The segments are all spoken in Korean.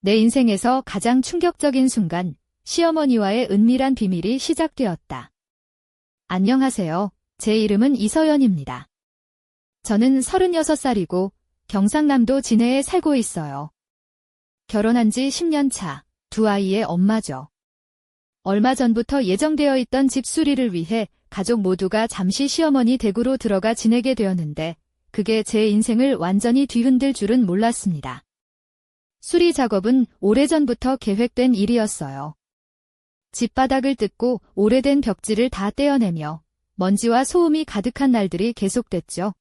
내 인생에서 가장 충격적인 순간, 시어머니와의 은밀한 비밀이 시작되었다. 안녕하세요. 제 이름은 이서연입니다. 저는 36살이고 경상남도 진해에 살고 있어요. 결혼한 지 10년 차, 두 아이의 엄마죠. 얼마 전부터 예정되어 있던 집 수리를 위해 가족 모두가 잠시 시어머니 댁으로 들어가 지내게 되었는데 그게 제 인생을 완전히 뒤흔들 줄은 몰랐습니다. 수리 작업은 오래전부터 계획된 일이었어요. 집 바닥을 뜯고 오래된 벽지를 다 떼어내며 먼지와 소음이 가득한 날들이 계속됐죠.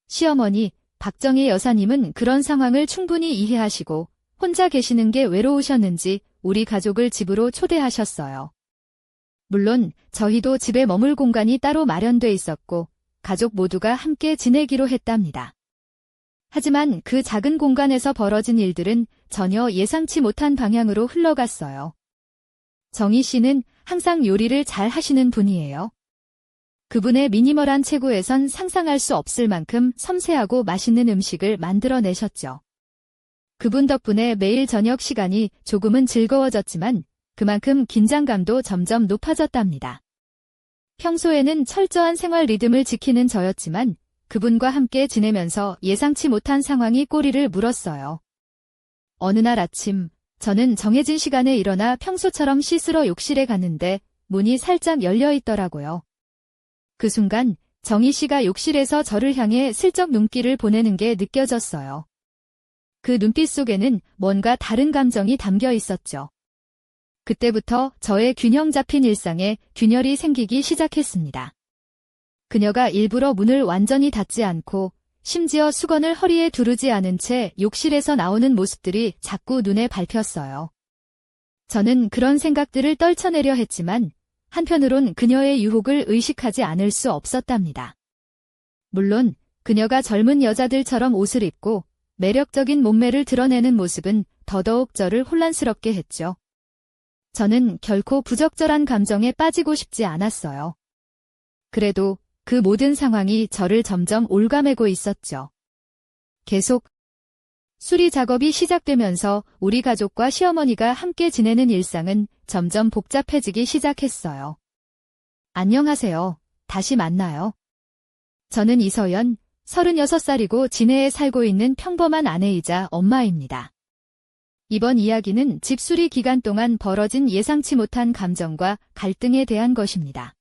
시어머니, 박정희 여사님은 그런 상황을 충분히 이해하시고 혼자 계시는 게 외로우셨는지 우리 가족을 집으로 초대하셨어요. 물론 저희도 집에 머물 공간이 따로 마련돼 있었고 가족 모두가 함께 지내기로 했답니다. 하지만 그 작은 공간에서 벌어진 일들은 전혀 예상치 못한 방향으로 흘러갔어요. 정희 씨는 항상 요리를 잘 하시는 분이에요. 그분의 미니멀한 체구에선 상상할 수 없을 만큼 섬세하고 맛있는 음식을 만들어내셨죠. 그분 덕분에 매일 저녁 시간이 조금은 즐거워졌지만 그만큼 긴장감도 점점 높아졌답니다. 평소에는 철저한 생활 리듬을 지키는 저였지만 그분과 함께 지내면서 예상치 못한 상황이 꼬리를 물었어요. 어느 날 아침, 저는 정해진 시간에 일어나 평소처럼 씻으러 욕실에 갔는데 문이 살짝 열려 있더라고요. 그 순간 정희 씨가 욕실에서 저를 향해 슬쩍 눈길을 보내는 게 느껴졌어요. 그 눈빛 속에는 뭔가 다른 감정이 담겨 있었죠. 그때부터 저의 균형 잡힌 일상에 균열이 생기기 시작했습니다. 그녀가 일부러 문을 완전히 닫지 않고 심지어 수건을 허리에 두르지 않은 채 욕실에서 나오는 모습들이 자꾸 눈에 밟혔어요. 저는 그런 생각들을 떨쳐내려 했지만 한편으론 그녀의 유혹을 의식하지 않을 수 없었답니다. 물론 그녀가 젊은 여자들처럼 옷을 입고 매력적인 몸매를 드러내는 모습은 더더욱 저를 혼란스럽게 했죠. 저는 결코 부적절한 감정에 빠지고 싶지 않았어요. 그래도 그 모든 상황이 저를 점점 올가매고 있었죠. 계속 수리 작업이 시작되면서 우리 가족과 시어머니가 함께 지내는 일상은 점점 복잡해지기 시작했어요. 안녕하세요. 다시 만나요. 저는 이서연, 36살이고 진해에 살고 있는 평범한 아내이자 엄마입니다. 이번 이야기는 집 수리 기간 동안 벌어진 예상치 못한 감정과 갈등에 대한 것입니다.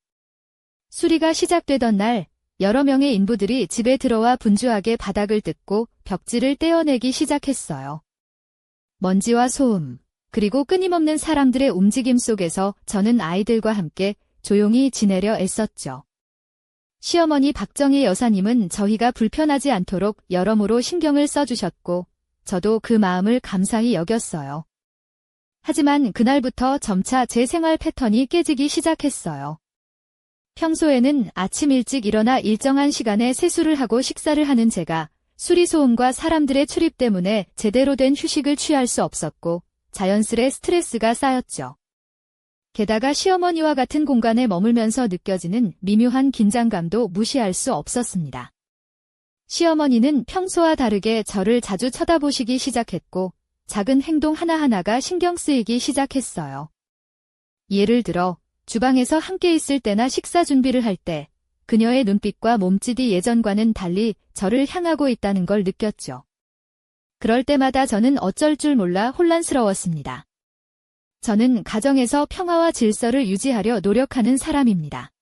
수리가 시작되던 날, 여러 명의 인부들이 집에 들어와 분주하게 바닥을 뜯고 벽지를 떼어내기 시작했어요. 먼지와 소음, 그리고 끊임없는 사람들의 움직임 속에서 저는 아이들과 함께 조용히 지내려 애썼죠. 시어머니 박정희 여사님은 저희가 불편하지 않도록 여러모로 신경을 써주셨고 저도 그 마음을 감사히 여겼어요. 하지만 그날부터 점차 제 생활 패턴이 깨지기 시작했어요. 평소에는 아침 일찍 일어나 일정한 시간에 세수를 하고 식사를 하는 제가 수리소음과 사람들의 출입 때문에 제대로 된 휴식을 취할 수 없었고 자연스레 스트레스가 쌓였죠. 게다가 시어머니와 같은 공간에 머물면서 느껴지는 미묘한 긴장감도 무시할 수 없었습니다. 시어머니는 평소와 다르게 저를 자주 쳐다보시기 시작했고 작은 행동 하나하나가 신경 쓰이기 시작했어요. 예를 들어 주방에서 함께 있을 때나 식사 준비를 할 때 그녀의 눈빛과 몸짓이 예전과는 달리 저를 향하고 있다는 걸 느꼈죠. 그럴 때마다 저는 어쩔 줄 몰라 혼란스러웠습니다. 저는 가정에서 평화와 질서를 유지하려 노력하는 사람입니다.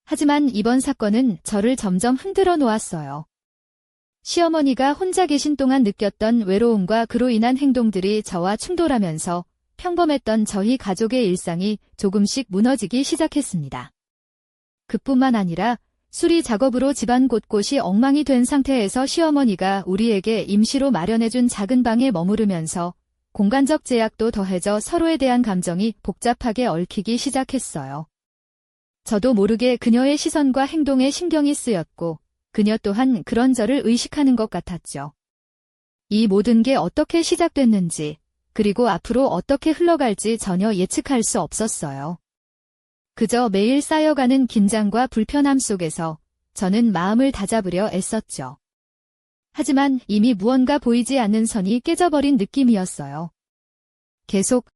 하지만 이번 사건은 저를 점점 흔들어 놓았어요. 시어머니가 혼자 계신 동안 느꼈던 외로움과 그로 인한 행동들이 저와 충돌하면서 평범했던 저희 가족의 일상이 조금씩 무너지기 시작했습니다. 그뿐만 아니라 수리 작업으로 집안 곳곳이 엉망이 된 상태에서 시어머니가 우리에게 임시로 마련해준 작은 방에 머무르면서 공간적 제약도 더해져 서로에 대한 감정이 복잡하게 얽히기 시작했어요. 저도 모르게 그녀의 시선과 행동에 신경이 쓰였고 그녀 또한 그런 저를 의식하는 것 같았죠. 이 모든 게 어떻게 시작됐는지 그리고 앞으로 어떻게 흘러갈지 전혀 예측할 수 없었어요. 그저 매일 쌓여가는 긴장과 불편함 속에서 저는 마음을 다잡으려 애썼죠. 하지만 이미 무언가 보이지 않는 선이 깨져버린 느낌이었어요. 계속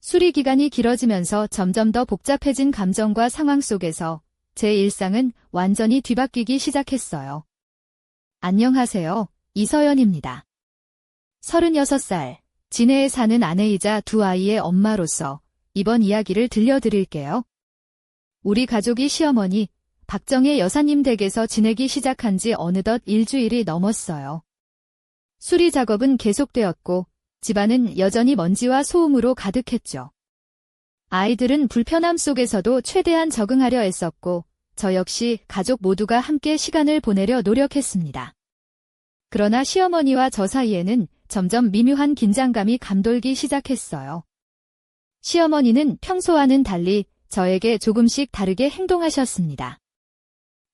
수리 기간이 길어지면서 점점 더 복잡해진 감정과 상황 속에서 제 일상은 완전히 뒤바뀌기 시작했어요. 안녕하세요. 이서연입니다. 36살, 진해에 사는 아내이자 두 아이의 엄마로서 이번 이야기를 들려드릴게요. 우리 가족이 시어머니 박정혜 여사님 댁에서 지내기 시작한 지 어느덧 일주일이 넘었어요. 수리 작업은 계속되었고 집안은 여전히 먼지와 소음으로 가득했죠. 아이들은 불편함 속에서도 최대한 적응하려 애썼고 저 역시 가족 모두가 함께 시간을 보내려 노력했습니다. 그러나 시어머니와 저 사이에는 점점 미묘한 긴장감이 감돌기 시작했어요. 시어머니는 평소와는 달리 저에게 조금씩 다르게 행동하셨습니다.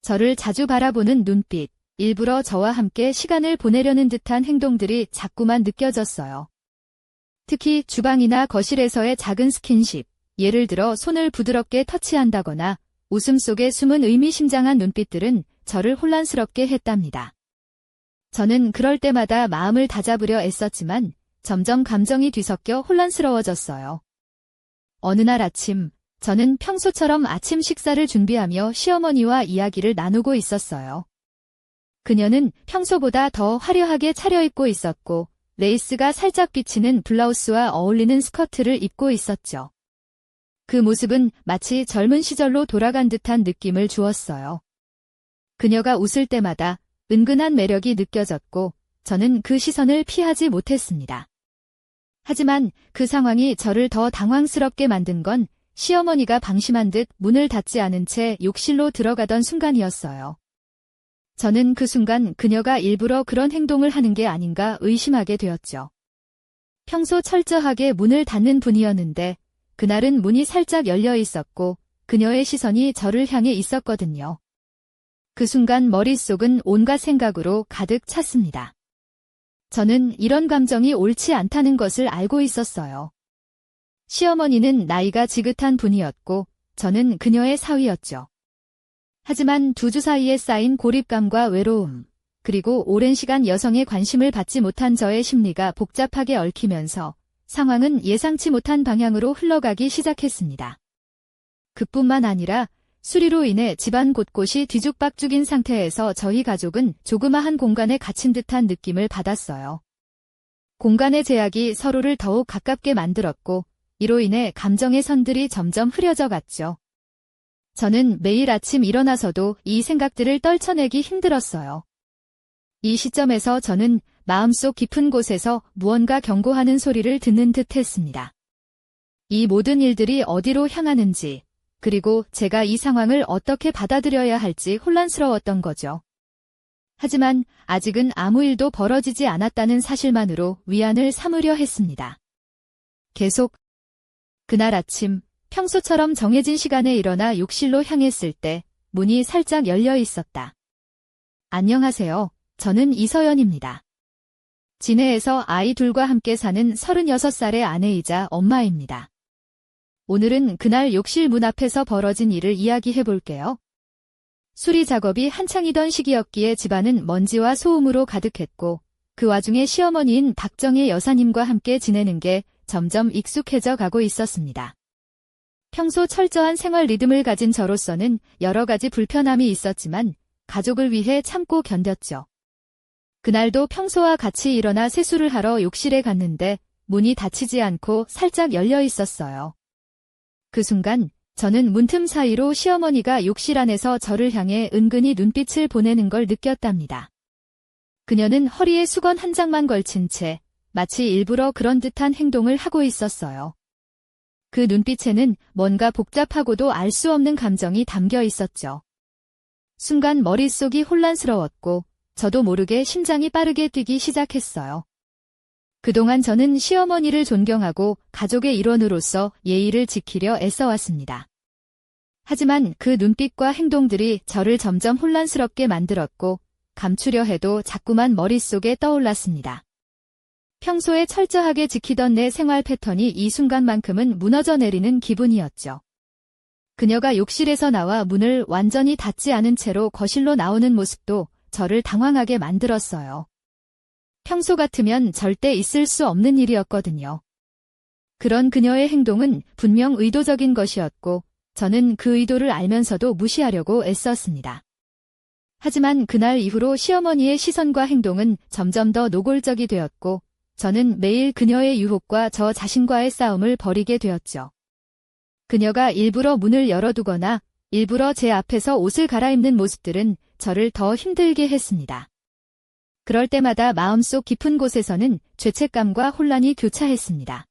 저를 자주 바라보는 눈빛, 일부러 저와 함께 시간을 보내려는 듯한 행동들이 자꾸만 느껴졌어요. 특히 주방이나 거실에서의 작은 스킨십, 예를 들어 손을 부드럽게 터치한다거나 웃음 속에 숨은 의미심장한 눈빛들은 저를 혼란스럽게 했답니다. 저는 그럴 때마다 마음을 다잡으려 애썼지만 점점 감정이 뒤섞여 혼란스러워졌어요. 어느 날 아침, 저는 평소처럼 아침 식사를 준비하며 시어머니와 이야기를 나누고 있었어요. 그녀는 평소보다 더 화려하게 차려입고 있었고 레이스가 살짝 비치는 블라우스와 어울리는 스커트를 입고 있었죠. 그 모습은 마치 젊은 시절로 돌아간 듯한 느낌을 주었어요. 그녀가 웃을 때마다 은근한 매력이 느껴졌고 저는 그 시선을 피하지 못했습니다. 하지만 그 상황이 저를 더 당황스럽게 만든 건 시어머니가 방심한 듯 문을 닫지 않은 채 욕실로 들어가던 순간이었어요. 저는 그 순간 그녀가 일부러 그런 행동을 하는 게 아닌가 의심하게 되었죠. 평소 철저하게 문을 닫는 분이었는데 그날은 문이 살짝 열려 있었고 그녀의 시선이 저를 향해 있었거든요. 그 순간 머릿속은 온갖 생각으로 가득 찼습니다. 저는 이런 감정이 옳지 않다는 것을 알고 있었어요. 시어머니는 나이가 지긋한 분이었고 저는 그녀의 사위였죠. 하지만 두 주 사이에 쌓인 고립감과 외로움, 그리고 오랜 시간 여성의 관심을 받지 못한 저의 심리가 복잡하게 얽히면서 상황은 예상치 못한 방향으로 흘러가기 시작했습니다. 그뿐만 아니라 수리로 인해 집안 곳곳이 뒤죽박죽인 상태에서 저희 가족은 조그마한 공간에 갇힌 듯한 느낌을 받았어요. 공간의 제약이 서로를 더욱 가깝게 만들었고 이로 인해 감정의 선들이 점점 흐려져 갔죠. 저는 매일 아침 일어나서도 이 생각들을 떨쳐내기 힘들었어요. 이 시점에서 저는 마음속 깊은 곳에서 무언가 경고하는 소리를 듣는 듯 했습니다. 이 모든 일들이 어디로 향하는지, 그리고 제가 이 상황을 어떻게 받아들여야 할지 혼란스러웠던 거죠. 하지만 아직은 아무 일도 벌어지지 않았다는 사실만으로 위안을 삼으려 했습니다. 계속 그날 아침 평소처럼 정해진 시간에 일어나 욕실로 향했을 때 문이 살짝 열려 있었다. 안녕하세요. 저는 이서연입니다. 진해에서 아이 둘과 함께 사는 36살의 아내이자 엄마입니다. 오늘은 그날 욕실 문 앞에서 벌어진 일을 이야기해 볼게요. 수리 작업이 한창이던 시기였기에 집안은 먼지와 소음으로 가득했고 그 와중에 시어머니인 박정혜 여사님과 함께 지내는 게 점점 익숙해져 가고 있었습니다. 평소 철저한 생활 리듬을 가진 저로서는 여러 가지 불편함이 있었지만 가족을 위해 참고 견뎠죠. 그날도 평소와 같이 일어나 세수를 하러 욕실에 갔는데 문이 닫히지 않고 살짝 열려 있었어요. 그 순간 저는 문틈 사이로 시어머니가 욕실 안에서 저를 향해 은근히 눈빛을 보내는 걸 느꼈답니다. 그녀는 허리에 수건 한 장만 걸친 채 마치 일부러 그런 듯한 행동을 하고 있었어요. 그 눈빛에는 뭔가 복잡하고도 알 수 없는 감정이 담겨 있었죠. 순간 머릿속이 혼란스러웠고 저도 모르게 심장이 빠르게 뛰기 시작했어요. 그동안 저는 시어머니를 존경하고 가족의 일원으로서 예의를 지키려 애써왔습니다. 하지만 그 눈빛과 행동들이 저를 점점 혼란스럽게 만들었고 감추려 해도 자꾸만 머릿속에 떠올랐습니다. 평소에 철저하게 지키던 내 생활 패턴이 이 순간만큼은 무너져 내리는 기분이었죠. 그녀가 욕실에서 나와 문을 완전히 닫지 않은 채로 거실로 나오는 모습도 저를 당황하게 만들었어요. 평소 같으면 절대 있을 수 없는 일이었거든요. 그런 그녀의 행동은 분명 의도적인 것이었고 저는 그 의도를 알면서도 무시하려고 애썼습니다. 하지만 그날 이후로 시어머니의 시선과 행동은 점점 더 노골적이 되었고 저는 매일 그녀의 유혹과 저 자신과의 싸움을 벌이게 되었죠. 그녀가 일부러 문을 열어두거나 일부러 제 앞에서 옷을 갈아입는 모습들은 저를 더 힘들게 했습니다. 그럴 때마다 마음속 깊은 곳에서는 죄책감과 혼란이 교차했습니다.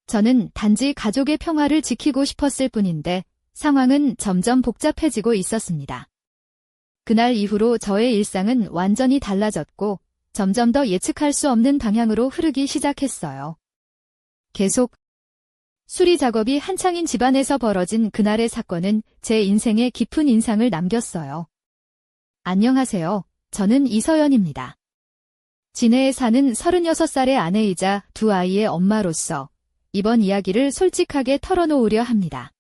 저는 단지 가족의 평화를 지키고 싶었을 뿐인데 상황은 점점 복잡해지고 있었습니다. 그날 이후로 저의 일상은 완전히 달라졌고 점점 더 예측할 수 없는 방향으로 흐르기 시작했어요. 계속 수리 작업이 한창인 집안에서 벌어진 그날의 사건은 제 인생에 깊은 인상을 남겼어요. 안녕하세요. 저는 이서연입니다. 진해에 사는 36살의 아내이자 두 아이의 엄마로서 이번 이야기를 솔직하게 털어놓으려 합니다.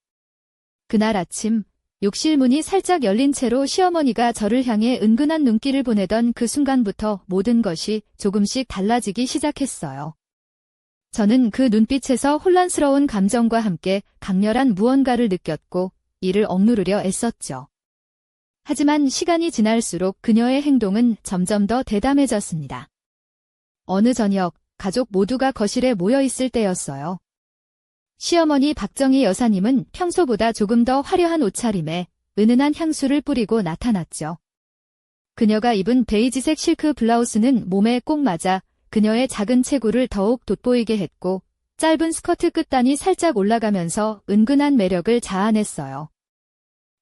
그날 아침 욕실 문이 살짝 열린 채로 시어머니가 저를 향해 은근한 눈길을 보내던 그 순간부터 모든 것이 조금씩 달라지기 시작했어요. 저는 그 눈빛에서 혼란스러운 감정과 함께 강렬한 무언가를 느꼈고 이를 억누르려 애썼죠. 하지만 시간이 지날수록 그녀의 행동은 점점 더 대담해졌습니다. 어느 저녁 가족 모두가 거실에 모여 있을 때였어요. 시어머니 박정희 여사님은 평소보다 조금 더 화려한 옷차림에 은은한 향수를 뿌리고 나타났죠. 그녀가 입은 베이지색 실크 블라우스는 몸에 꼭 맞아 그녀의 작은 체구를 더욱 돋보이게 했고 짧은 스커트 끝단이 살짝 올라가면서 은근한 매력을 자아냈어요.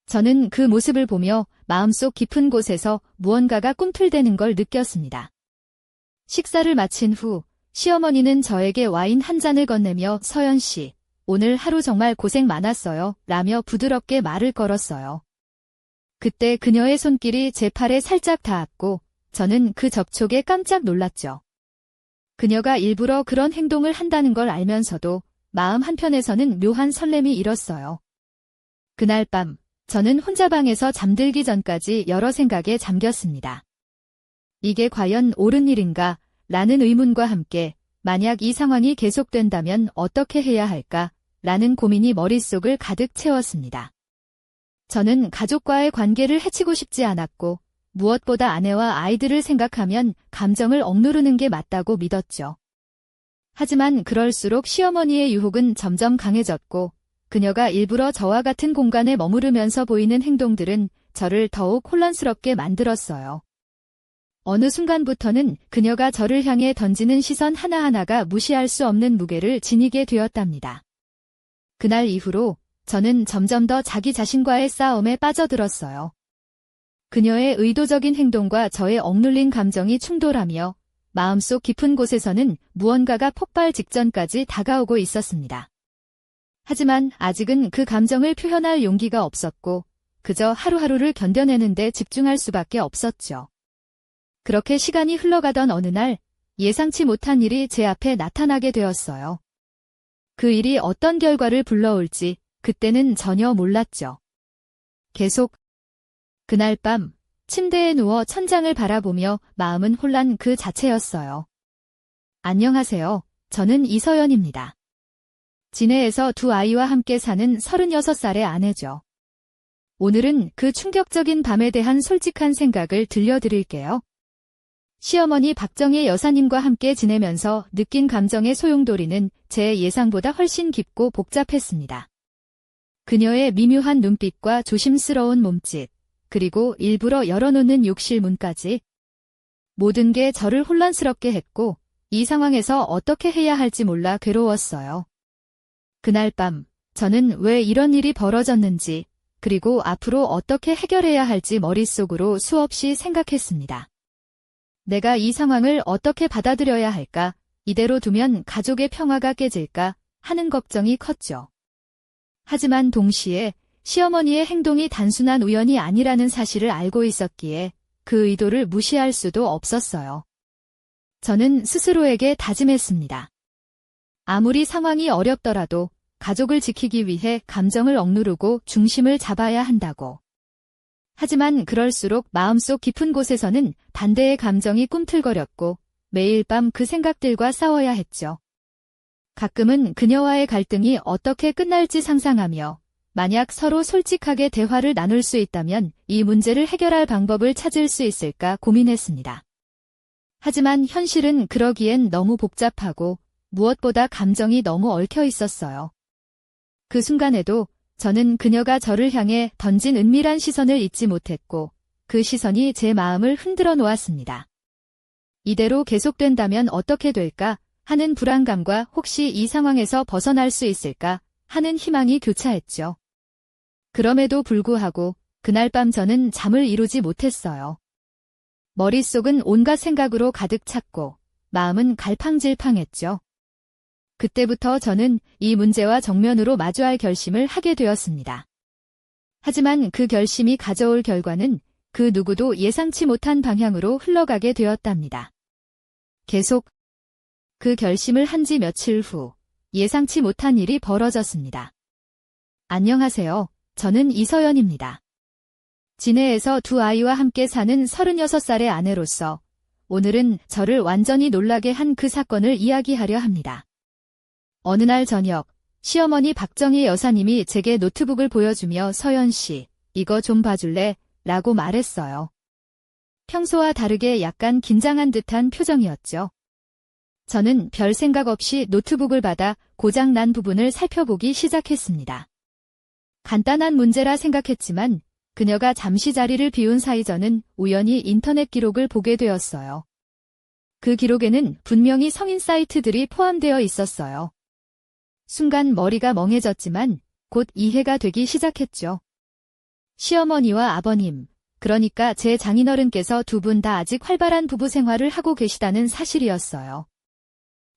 저는 그 모습을 보며 마음속 깊은 곳에서 무언가가 꿈틀대는 걸 느꼈습니다. 식사를 마친 후 시어머니는 저에게 와인 한 잔을 건네며 서연 씨, 오늘 하루 정말 고생 많았어요. 라며 부드럽게 말을 걸었어요. 그때 그녀의 손길이 제 팔에 살짝 닿았고 저는 그 접촉에 깜짝 놀랐죠. 그녀가 일부러 그런 행동을 한다는 걸 알면서도 마음 한편에서는 묘한 설렘이 일었어요. 그날 밤 저는 혼자 방에서 잠들기 전까지 여러 생각에 잠겼습니다. 이게 과연 옳은 일인가? 라는 의문과 함께 만약 이 상황이 계속된다면 어떻게 해야 할까? 라는 고민이 머릿속을 가득 채웠습니다. 저는 가족과의 관계를 해치고 싶지 않았고 무엇보다 아내와 아이들을 생각하면 감정을 억누르는 게 맞다고 믿었죠. 하지만 그럴수록 시어머니의 유혹은 점점 강해졌고 그녀가 일부러 저와 같은 공간에 머무르면서 보이는 행동들은 저를 더욱 혼란스럽게 만들었어요. 어느 순간부터는 그녀가 저를 향해 던지는 시선 하나하나가 무시할 수 없는 무게를 지니게 되었답니다. 그날 이후로 저는 점점 더 자기 자신과의 싸움에 빠져들었어요. 그녀의 의도적인 행동과 저의 억눌린 감정이 충돌하며 마음속 깊은 곳에서는 무언가가 폭발 직전까지 다가오고 있었습니다. 하지만 아직은 그 감정을 표현할 용기가 없었고 그저 하루하루를 견뎌내는 데 집중할 수밖에 없었죠. 그렇게 시간이 흘러가던 어느 날 예상치 못한 일이 제 앞에 나타나게 되었어요. 그 일이 어떤 결과를 불러올지 그때는 전혀 몰랐죠. 계속 그날 밤 침대에 누워 천장을 바라보며 마음은 혼란 그 자체였어요. 안녕하세요. 저는 이서연입니다. 진해에서 두 아이와 함께 사는 36살의 아내죠. 오늘은 그 충격적인 밤에 대한 솔직한 생각을 들려드릴게요. 시어머니 박정희 여사님과 함께 지내면서 느낀 감정의 소용돌이는 제 예상보다 훨씬 깊고 복잡했습니다. 그녀의 미묘한 눈빛과 조심스러운 몸짓, 그리고 일부러 열어놓는 욕실 문까지 모든 게 저를 혼란스럽게 했고 이 상황에서 어떻게 해야 할지 몰라 괴로웠어요. 그날 밤 저는 왜 이런 일이 벌어졌는지 그리고 앞으로 어떻게 해결해야 할지 머릿속으로 수없이 생각했습니다. 내가 이 상황을 어떻게 받아들여야 할까? 이대로 두면 가족의 평화가 깨질까? 하는 걱정이 컸죠. 하지만 동시에 시어머니의 행동이 단순한 우연이 아니라는 사실을 알고 있었기에 그 의도를 무시할 수도 없었어요. 저는 스스로에게 다짐했습니다. 아무리 상황이 어렵더라도 가족을 지키기 위해 감정을 억누르고 중심을 잡아야 한다고. 하지만 그럴수록 마음속 깊은 곳에서는 반대의 감정이 꿈틀거렸고 매일 밤 그 생각들과 싸워야 했죠. 가끔은 그녀와의 갈등이 어떻게 끝날지 상상하며 만약 서로 솔직하게 대화를 나눌 수 있다면 이 문제를 해결할 방법을 찾을 수 있을까 고민했습니다. 하지만 현실은 그러기엔 너무 복잡하고 무엇보다 감정이 너무 얽혀 있었어요. 그 순간에도 저는 그녀가 저를 향해 던진 은밀한 시선을 잊지 못했고 그 시선이 제 마음을 흔들어 놓았습니다. 이대로 계속된다면 어떻게 될까 하는 불안감과 혹시 이 상황에서 벗어날 수 있을까 하는 희망이 교차했죠. 그럼에도 불구하고 그날 밤 저는 잠을 이루지 못했어요. 머릿속은 온갖 생각으로 가득 찼고 마음은 갈팡질팡했죠. 그때부터 저는 이 문제와 정면으로 마주할 결심을 하게 되었습니다. 하지만 그 결심이 가져올 결과는 그 누구도 예상치 못한 방향으로 흘러가게 되었답니다. 계속 그 결심을 한 지 며칠 후 예상치 못한 일이 벌어졌습니다. 안녕하세요. 저는 이서연입니다. 진해에서 두 아이와 함께 사는 36살의 아내로서 오늘은 저를 완전히 놀라게 한 그 사건을 이야기하려 합니다. 어느 날 저녁, 시어머니 박정희 여사님이 제게 노트북을 보여주며 서연 씨, 이거 좀 봐줄래? 라고 말했어요. 평소와 다르게 약간 긴장한 듯한 표정이었죠. 저는 별 생각 없이 노트북을 받아 고장 난 부분을 살펴보기 시작했습니다. 간단한 문제라 생각했지만 그녀가 잠시 자리를 비운 사이 저는 우연히 인터넷 기록을 보게 되었어요. 그 기록에는 분명히 성인 사이트들이 포함되어 있었어요. 순간 머리가 멍해졌지만 곧 이해가 되기 시작했죠. 시어머니와 아버님, 그러니까 제 장인어른께서 두 분 다 아직 활발한 부부 생활을 하고 계시다는 사실이었어요.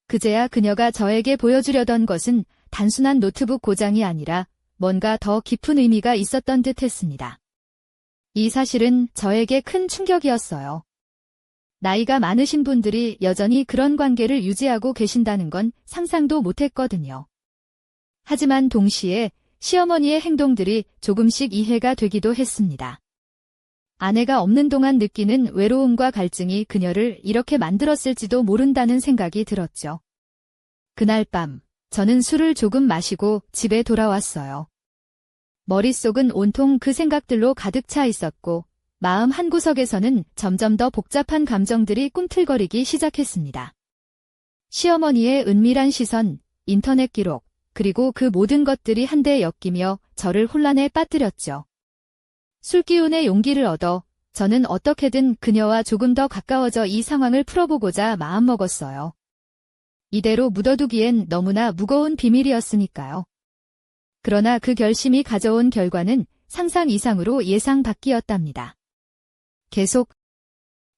그제야 그녀가 저에게 보여주려던 것은 단순한 노트북 고장이 아니라 뭔가 더 깊은 의미가 있었던 듯 했습니다. 이 사실은 저에게 큰 충격이었어요. 나이가 많으신 분들이 여전히 그런 관계를 유지하고 계신다는 건 상상도 못했거든요. 하지만 동시에 시어머니의 행동들이 조금씩 이해가 되기도 했습니다. 아내가 없는 동안 느끼는 외로움과 갈증이 그녀를 이렇게 만들었을지도 모른다는 생각이 들었죠. 그날 밤, 저는 술을 조금 마시고 집에 돌아왔어요. 머릿속은 온통 그 생각들로 가득 차 있었고 마음 한구석에서는 점점 더 복잡한 감정들이 꿈틀거리기 시작했습니다. 시어머니의 은밀한 시선, 인터넷 기록, 그리고 그 모든 것들이 한데 엮이며 저를 혼란에 빠뜨렸죠. 술기운의 용기를 얻어 저는 어떻게든 그녀와 조금 더 가까워져 이 상황을 풀어보고자 마음먹었어요. 이대로 묻어두기엔 너무나 무거운 비밀이었으니까요. 그러나 그 결심이 가져온 결과는 상상 이상으로 예상 밖이었답니다. 계속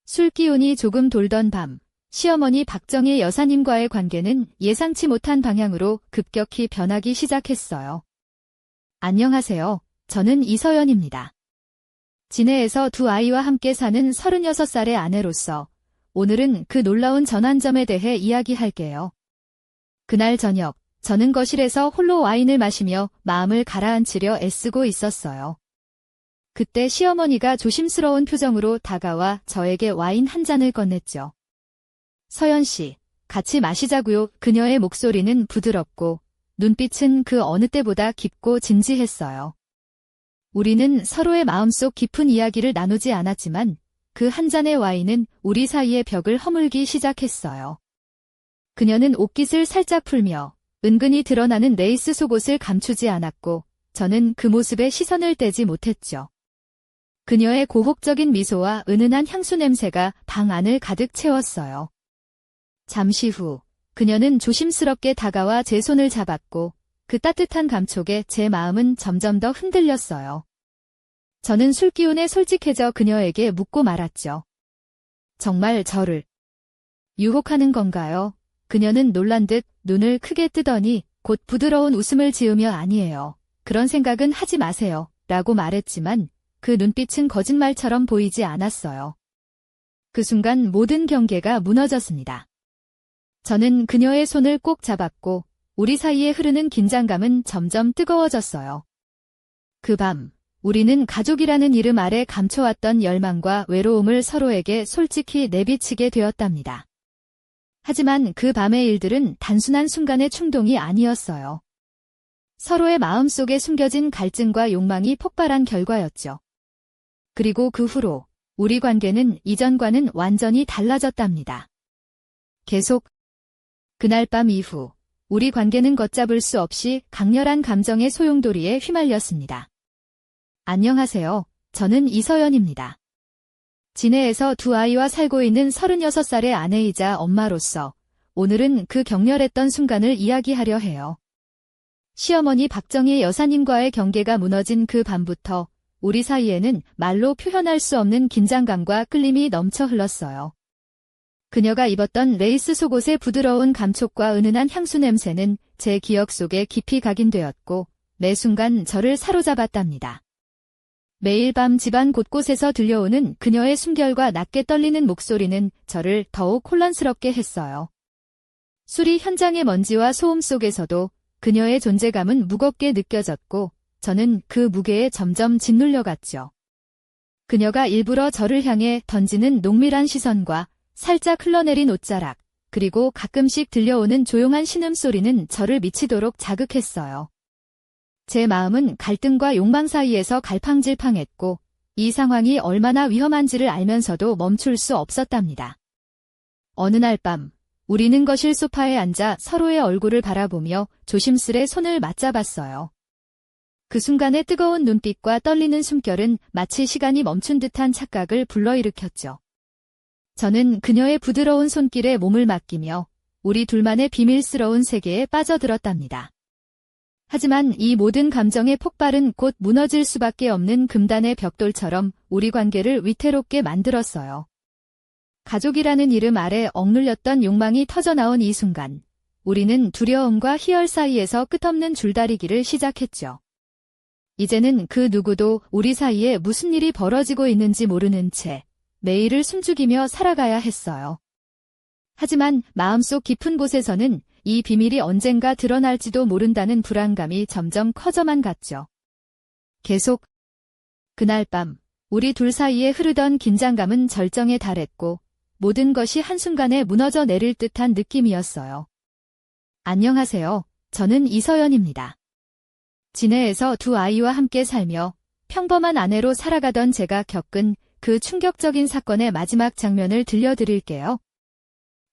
술기운이 조금 돌던 밤, 시어머니 박정희 여사님과의 관계는 예상치 못한 방향으로 급격히 변하기 시작했어요. 안녕하세요. 저는 이서연입니다. 진해에서 두 아이와 함께 사는 36살의 아내로서 오늘은 그 놀라운 전환점에 대해 이야기할게요. 그날 저녁, 저는 거실에서 홀로 와인을 마시며 마음을 가라앉히려 애쓰고 있었어요. 그때 시어머니가 조심스러운 표정으로 다가와 저에게 와인 한 잔을 건넸죠. 서연 씨, 같이 마시자고요. 그녀의 목소리는 부드럽고 눈빛은 그 어느 때보다 깊고 진지했어요. 우리는 서로의 마음속 깊은 이야기를 나누지 않았지만 그 한 잔의 와인은 우리 사이의 벽을 허물기 시작했어요. 그녀는 옷깃을 살짝 풀며 은근히 드러나는 레이스 속옷을 감추지 않았고 저는 그 모습에 시선을 떼지 못했죠. 그녀의 고혹적인 미소와 은은한 향수 냄새가 방 안을 가득 채웠어요. 잠시 후 그녀는 조심스럽게 다가와 제 손을 잡았고 그 따뜻한 감촉에 제 마음은 점점 더 흔들렸어요. 저는 술기운에 솔직해져 그녀에게 묻고 말았죠. 정말 저를 유혹하는 건가요? 그녀는 놀란 듯 눈을 크게 뜨더니 곧 부드러운 웃음을 지으며 아니에요. 그런 생각은 하지 마세요. 라고 말했지만 그 눈빛은 거짓말처럼 보이지 않았어요. 그 순간 모든 경계가 무너졌습니다. 저는 그녀의 손을 꼭 잡았고 우리 사이에 흐르는 긴장감은 점점 뜨거워졌어요. 그 밤, 우리는 가족이라는 이름 아래 감춰왔던 열망과 외로움을 서로에게 솔직히 내비치게 되었답니다. 하지만 그 밤의 일들은 단순한 순간의 충동이 아니었어요. 서로의 마음속에 숨겨진 갈증과 욕망이 폭발한 결과였죠. 그리고 그 후로 우리 관계는 이전과는 완전히 달라졌답니다. 계속 그날 밤 이후 우리 관계는 걷잡을 수 없이 강렬한 감정의 소용돌이에 휘말렸습니다. 안녕하세요. 저는 이서연입니다. 진해에서 두 아이와 살고 있는 36살의 아내이자 엄마로서 오늘은 그 격렬했던 순간을 이야기하려 해요. 시어머니 박정희 여사님과의 경계가 무너진 그 밤부터 우리 사이에는 말로 표현할 수 없는 긴장감과 끌림이 넘쳐 흘렀어요. 그녀가 입었던 레이스 속옷의 부드러운 감촉과 은은한 향수 냄새는 제 기억 속에 깊이 각인되었고 매 순간 저를 사로잡았답니다. 매일 밤 집안 곳곳에서 들려오는 그녀의 숨결과 낮게 떨리는 목소리는 저를 더욱 혼란스럽게 했어요. 수리 현장의 먼지와 소음 속에서도 그녀의 존재감은 무겁게 느껴졌고 저는 그 무게에 점점 짓눌려갔죠. 그녀가 일부러 저를 향해 던지는 농밀한 시선과 살짝 흘러내린 옷자락, 그리고 가끔씩 들려오는 조용한 신음소리는 저를 미치도록 자극했어요. 제 마음은 갈등과 욕망 사이에서 갈팡질팡했고 이 상황이 얼마나 위험한지를 알면서도 멈출 수 없었답니다. 어느 날 밤 우리는 거실 소파에 앉아 서로의 얼굴을 바라보며 조심스레 손을 맞잡았어요. 그 순간의 뜨거운 눈빛과 떨리는 숨결은 마치 시간이 멈춘 듯한 착각을 불러일으켰죠. 저는 그녀의 부드러운 손길에 몸을 맡기며 우리 둘만의 비밀스러운 세계에 빠져들었답니다. 하지만 이 모든 감정의 폭발은 곧 무너질 수밖에 없는 금단의 벽돌처럼 우리 관계를 위태롭게 만들었어요. 가족이라는 이름 아래 억눌렸던 욕망이 터져나온 이 순간, 우리는 두려움과 희열 사이에서 끝없는 줄다리기를 시작했죠. 이제는 그 누구도 우리 사이에 무슨 일이 벌어지고 있는지 모르는 채 매일을 숨죽이며 살아가야 했어요. 하지만 마음속 깊은 곳에서는 이 비밀이 언젠가 드러날지도 모른다는 불안감이 점점 커져만 갔죠. 계속 그날 밤 우리 둘 사이에 흐르던 긴장감은 절정에 달했고 모든 것이 한순간에 무너져 내릴 듯한 느낌이었어요. 안녕하세요. 저는 이서연입니다. 진해에서 두 아이와 함께 살며 평범한 아내로 살아가던 제가 겪은 그 충격적인 사건의 마지막 장면을 들려드릴게요.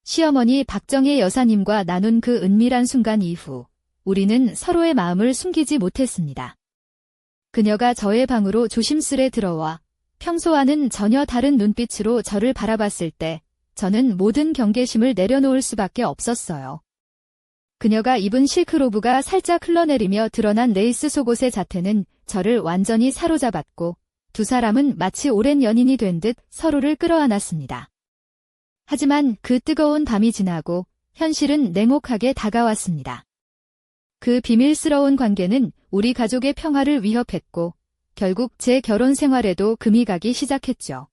시어머니 박정희 여사님과 나눈 그 은밀한 순간 이후 우리는 서로의 마음을 숨기지 못했습니다. 그녀가 저의 방으로 조심스레 들어와 평소와는 전혀 다른 눈빛으로 저를 바라봤을 때 저는 모든 경계심을 내려놓을 수밖에 없었어요. 그녀가 입은 실크로브가 살짝 흘러내리며 드러난 레이스 속옷의 자태는 저를 완전히 사로잡았고 두 사람은 마치 오랜 연인이 된 듯 서로를 끌어안았습니다. 하지만 그 뜨거운 밤이 지나고 현실은 냉혹하게 다가왔습니다. 그 비밀스러운 관계는 우리 가족의 평화를 위협했고 결국 제 결혼 생활에도 금이 가기 시작했죠.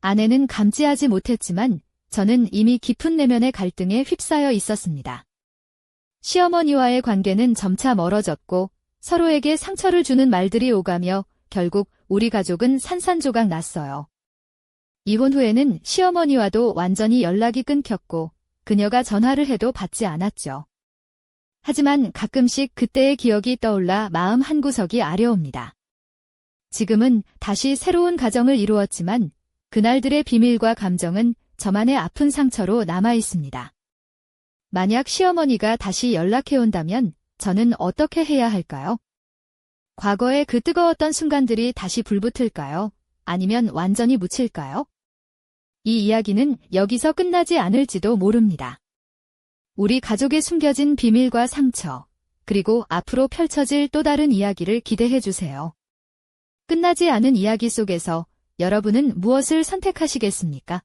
아내는 감지하지 못했지만 저는 이미 깊은 내면의 갈등에 휩싸여 있었습니다. 시어머니와의 관계는 점차 멀어졌고 서로에게 상처를 주는 말들이 오가며 결국 우리 가족은 산산조각 났어요. 이혼 후에는 시어머니와도 완전히 연락이 끊겼고 그녀가 전화를 해도 받지 않았죠. 하지만 가끔씩 그때의 기억이 떠올라 마음 한구석이 아려옵니다. 지금은 다시 새로운 가정을 이루었지만 그날들의 비밀과 감정은 저만의 아픈 상처로 남아 있습니다. 만약 시어머니가 다시 연락해온다면 저는 어떻게 해야 할까요? 과거의 그 뜨거웠던 순간들이 다시 불붙을까요? 아니면 완전히 묻힐까요? 이 이야기는 여기서 끝나지 않을지도 모릅니다. 우리 가족의 숨겨진 비밀과 상처, 그리고 앞으로 펼쳐질 또 다른 이야기를 기대해 주세요. 끝나지 않은 이야기 속에서 여러분은 무엇을 선택하시겠습니까?